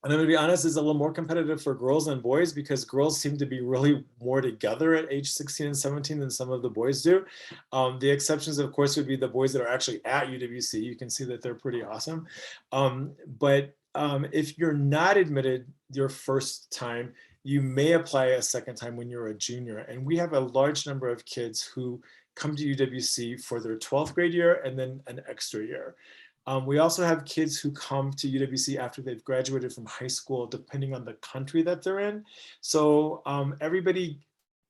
And I'm gonna be honest, it's a little more competitive for girls than boys because girls seem to be really more together at age 16 and 17 than some of the boys do. The exceptions, of course, would be the boys that are actually at UWC. You can see that they're pretty awesome. But if you're not admitted your first time, you may apply a second time when you're a junior. And we have a large number of kids who come to UWC for their 12th grade year and then an extra year. We also have kids who come to UWC after they've graduated from high school, depending on the country that they're in. So everybody,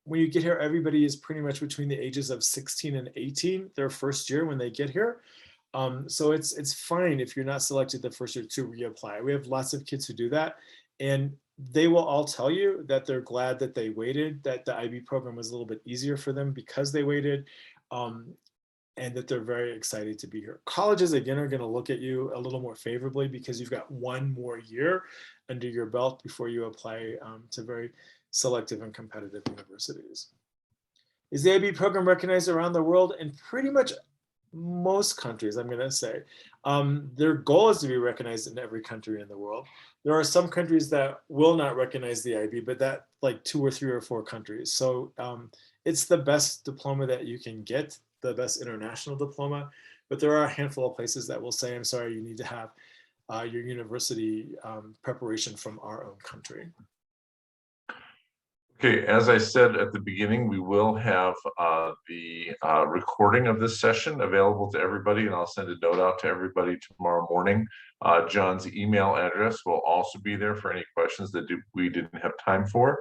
when you get here, everybody is pretty much between the ages of 16 and 18, their first year when they get here. So it's fine if you're not selected the first year to reapply. We have lots of kids who do that. And they will all tell you that they're glad that they waited, that the IB program was a little bit easier for them because they waited. and that they're very excited to be here. Colleges, again, are going to look at you a little more favorably because you've got one more year under your belt before you apply to very selective and competitive universities. Is the IB program recognized around the world? In pretty much most countries, I'm going to say. Their goal is to be recognized in every country in the world. There are some countries that will not recognize the IB, but that like 2 or 3 or 4 countries. So it's the best diploma that you can get, the best international diploma, but there are a handful of places that will say, I'm sorry, you need to have your university preparation from our own country. Okay, as I said at the beginning, we will have the recording of this session available to everybody, and I'll send a note out to everybody tomorrow morning. John's email address will also be there for any questions that we didn't have time for.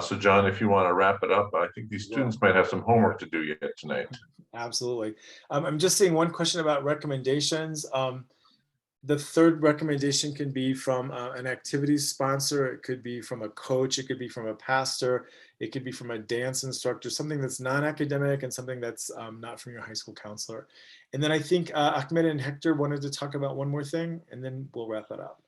So John, if you want to wrap it up, I think these students might have some homework to do yet tonight. Absolutely. I'm just seeing one question about recommendations. The third recommendation can be from an activities sponsor. It could be from a coach. It could be from a pastor. It could be from a dance instructor, something that's non-academic and something that's not from your high school counselor. And then I think Ahmed and Hector wanted to talk about one more thing, and then we'll wrap it up.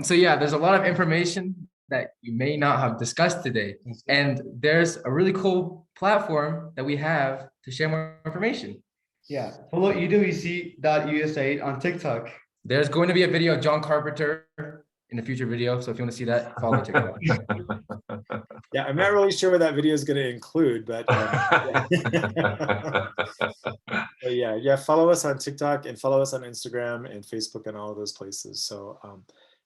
So yeah, there's a lot of information that you may not have discussed today. And there's a really cool platform that we have to share more information. Yeah, follow UWC.USA on TikTok. There's going to be a video of John Carpenter in a future video. So if you want to see that, follow me TikTok. Yeah, I'm not really sure what that video is going to include, but yeah, follow us on TikTok and follow us on Instagram and Facebook and all of those places. So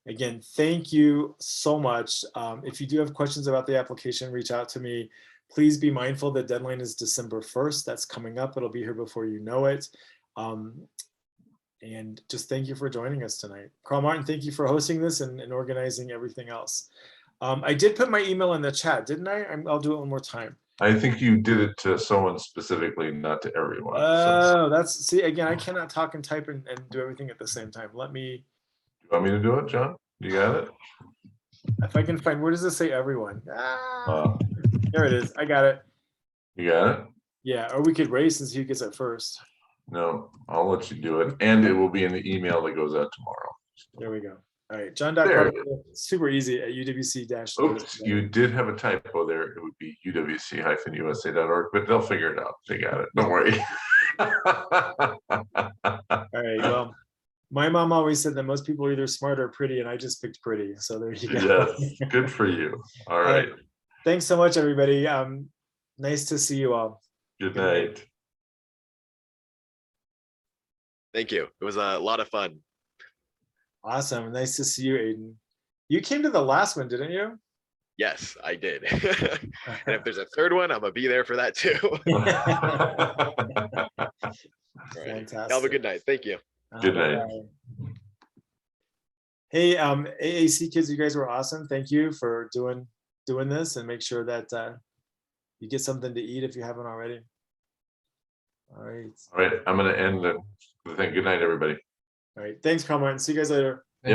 again, thank you so much. If you do have questions about the application, reach out to me. Please be mindful the deadline is December 1st. That's coming up. It'll be here before you know it. And just thank you for joining us tonight. Carl Martin, thank you for hosting this and organizing everything else. I did put my email in the chat, didn't I? I'll do it one more time. I think you did it to someone specifically, not to everyone. Oh, see, again, I cannot talk and type and do everything at the same time. Let me. You want me to do it, John? You got it? If I can find, where does it say everyone? There it is. I got it. You got it? Yeah, or we could race and see who gets it first. No, I'll let you do it. And it will be in the email that goes out tomorrow. There we go. All right, John Carpenter, super easy at UWC- Oops, you did have a typo there. It would be UWC-USA.org, but they'll figure it out. They got it. Don't worry. All right, well, my mom always said that most people are either smart or pretty, and I just picked pretty. So there you go. Yes, good for you. All right. Thanks so much, everybody. Nice to see you all. Good night. Thank you. It was a lot of fun. Awesome. Nice to see you, Aiden. You came to the last one, didn't you? Yes, I did. And if there's a third one, I'm gonna be there for that too. Fantastic. Have a good night. Thank you. Good night. Hey, AAC kids, you guys were awesome. Thank you for doing this, and make sure that you get something to eat if you haven't already. All right. All right. I'm going to end the thing. Good night, everybody. All right. Thanks, Carl Martin. See you guys later.